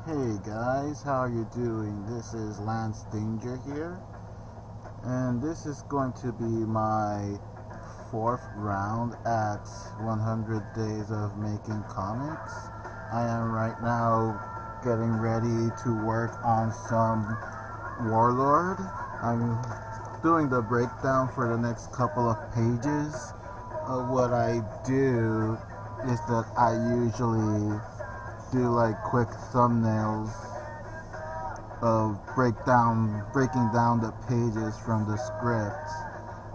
Hey guys, how are you doing? This is Lance Danger here, and this is going to be my fourth round at 100 Days of Making Comics. I am right now getting ready to work on some Warlord. I'm doing the breakdown for the next couple of pages. What I do is that I usually do like quick thumbnails of breaking down the pages from the script.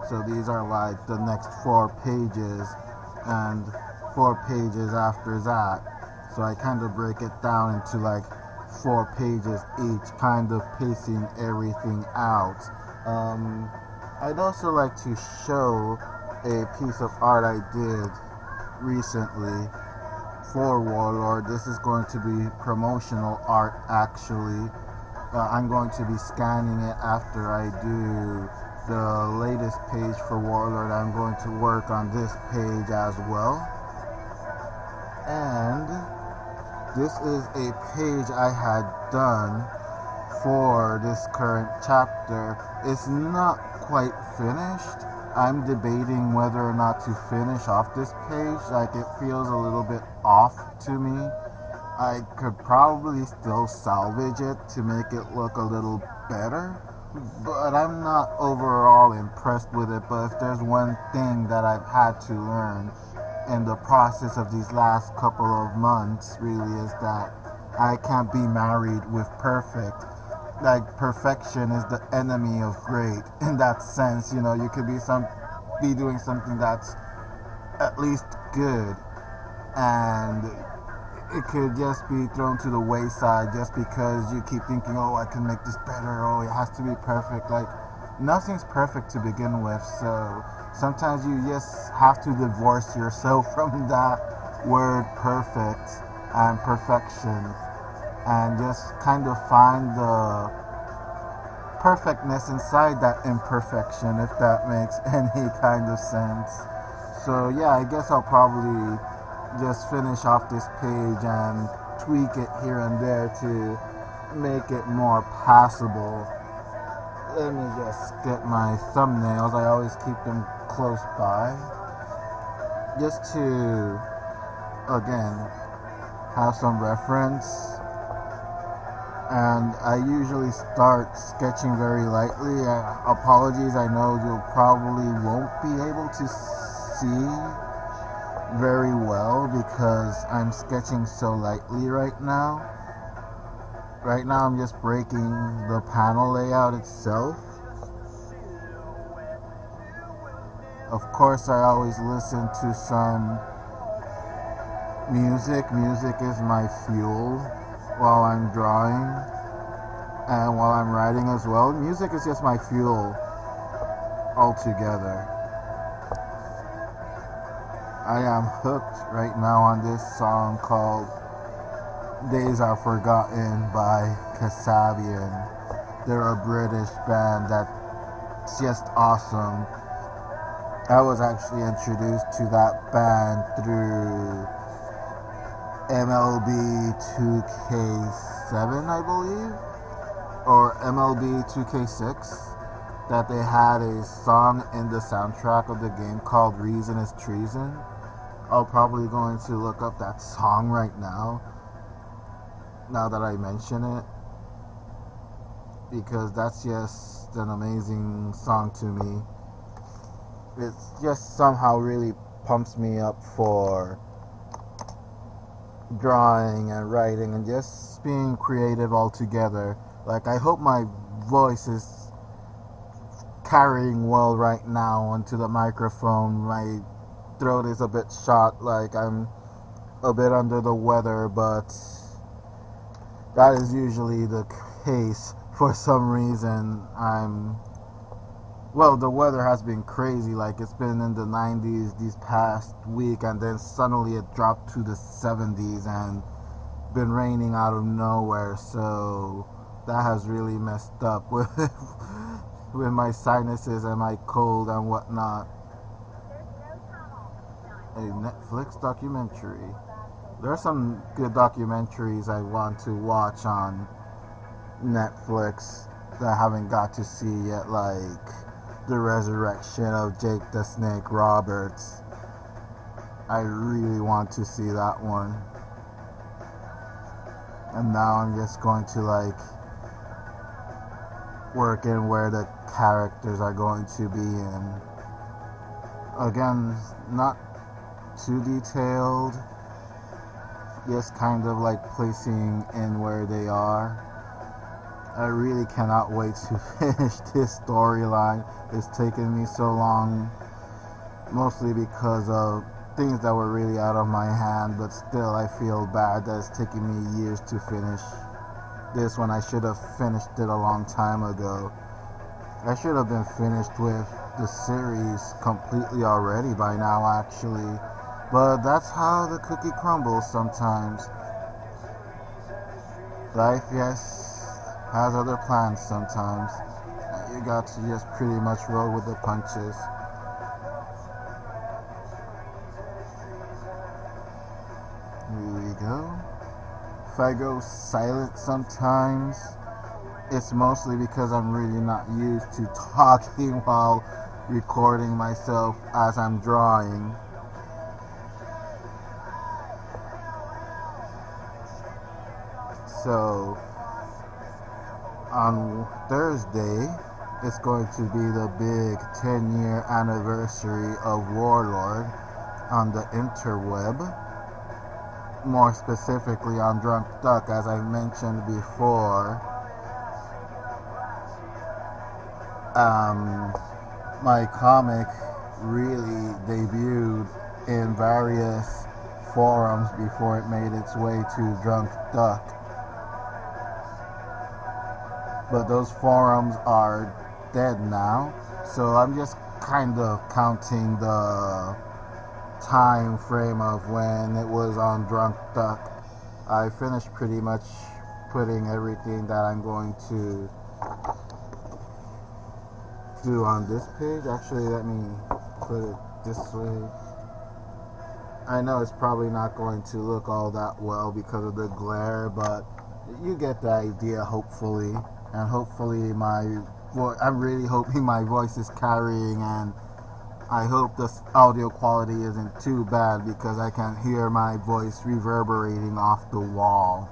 So these are like the next 4 pages and 4 pages after that. So I kind of break it down into like 4 pages each, kind of pacing everything out. I'd also like to show a piece of art I did recently for Warlord. This is going to be promotional art actually. I'm going to be scanning it after I do the latest page for Warlord. I'm going to work on this page as well. And this is a page I had done for this current chapter. It's not quite finished. I'm debating whether or not to finish off this page. Like, it feels a little bit off to me. I could probably still salvage it to make it look a little better, but I'm not overall impressed with it. But if there's one thing that I've had to learn in the process of these last couple of months, really, is that I can't be married with perfect. Like, perfection is the enemy of great in that sense. You know, you could be doing something that's at least good, and it could just be thrown to the wayside just because you keep thinking, oh, I can make this better, oh, it has to be perfect. Like, nothing's perfect to begin with, so sometimes you just have to divorce yourself from that word perfect and perfection and just kind of find the perfectness inside that imperfection, if that makes any kind of sense. So yeah, I guess I'll probably just finish off this page and tweak it here and there to make it more passable. Let me just get my thumbnails. I always keep them close by just to, again, have some reference. And I usually start sketching very lightly. Apologies, I know you probably won't be able to see very well because I'm sketching so lightly right now. Right now I'm just breaking the panel layout itself. Of course, I always listen to some music. Music is my fuel while I'm drawing and while I'm writing as well. Music is just my fuel altogether. I am hooked right now on this song called Days Are Forgotten by Kasabian. They're a British band that's just awesome. I was actually introduced to that band through MLB 2K7, I believe, or MLB 2K6, that they had a song in the soundtrack of the game called Reason is Treason. I'm probably going to look up that song right now that I mention it, because that's just an amazing song to me. It just somehow really pumps me up for drawing and writing and just being creative altogether. Like, I hope my voice is carrying well right now onto the microphone. My throat is a bit shot, like I'm a bit under the weather, but that is usually the case for some reason. The weather has been crazy. Like, it's been in the 90s these past week, and then suddenly it dropped to the 70s and been raining out of nowhere. So that has really messed up with my sinuses and my cold and whatnot. A Netflix documentary. There are some good documentaries I want to watch on Netflix that I haven't got to see yet, like The Resurrection of Jake the Snake Roberts. I really want to see that one. And now I'm just going to like work in where the characters are going to be in. Again, not too detailed, just kind of like placing in where they are. I really cannot wait to finish this storyline. It's taken me so long, mostly because of things that were really out of my hand, but still I feel bad that it's taking me years to finish this when I should have finished it a long time ago. I should have been finished with the series completely already by now, actually. But that's how the cookie crumbles sometimes. Life, yes, has other plans sometimes. You got to just pretty much roll with the punches. Here we go. If I go silent sometimes, it's mostly because I'm really not used to talking while recording myself as I'm drawing. So on Thursday, it's going to be the big 10-year anniversary of Warlord on the interweb. More specifically on Drunk Duck, as I mentioned before. My comic really debuted in various forums before it made its way to Drunk Duck. But those forums are dead now, so I'm just kind of counting the time frame of when it was on Drunk Duck. I finished pretty much putting everything that I'm going to do on this page. Actually, let me put it this way. I know it's probably not going to look all that well because of the glare, but you get the idea, hopefully. And hopefully I'm really hoping my voice is carrying, and I hope the audio quality isn't too bad because I can hear my voice reverberating off the wall,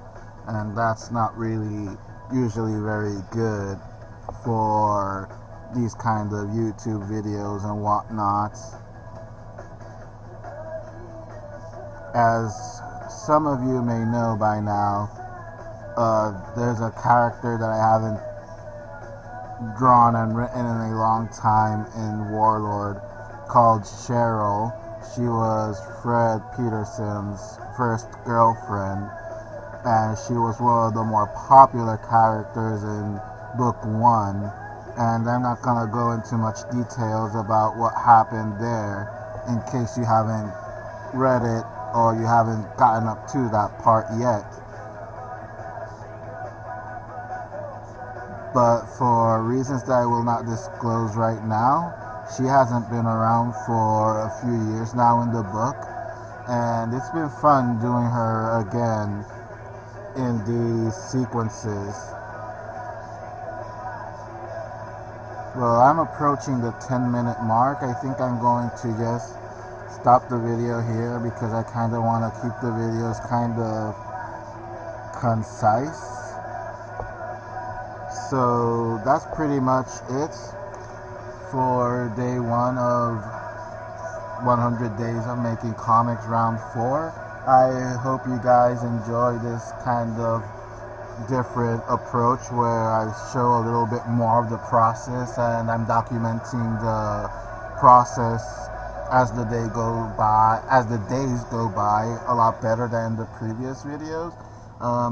and that's not really usually very good for these kind of YouTube videos and whatnot. As some of you may know by now, there's a character that I haven't drawn and written in a long time in Warlord called Cheryl. She was Fred Peterson's first girlfriend, and she was one of the more popular characters in book 1. And I'm not gonna go into much details about what happened there in case you haven't read it or you haven't gotten up to that part yet. But for reasons that I will not disclose right now, she hasn't been around for a few years now in the book, and it's been fun doing her again in these sequences. Well, I'm approaching the 10-minute mark. I think I'm going to just stop the video here because I kind of want to keep the videos kind of concise. So that's pretty much it for day 1 of 100 days of making comics round 4. I hope you guys enjoy this kind of different approach where I show a little bit more of the process, and I'm documenting the process as the days go by a lot better than the previous videos.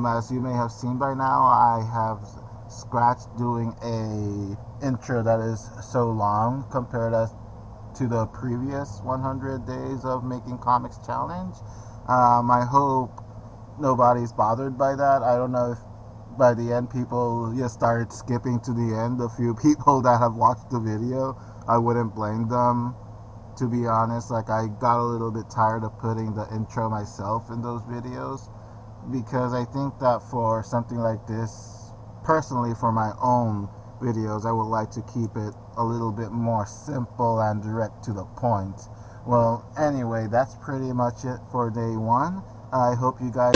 As you may have seen by now, I have scratched doing a intro that is so long compared to the previous 100 days of making comics challenge. I hope nobody's bothered by that. I don't know if by the end people just started skipping to the end. A few people that have watched the video, I wouldn't blame them. to be honest. Like, I got a little bit tired of putting the intro myself in those videos, because I think that for something like this, personally for my own videos, I would like to keep it a little bit more simple and direct to the point. Well, anyway, that's pretty much it for day one. I hope you guys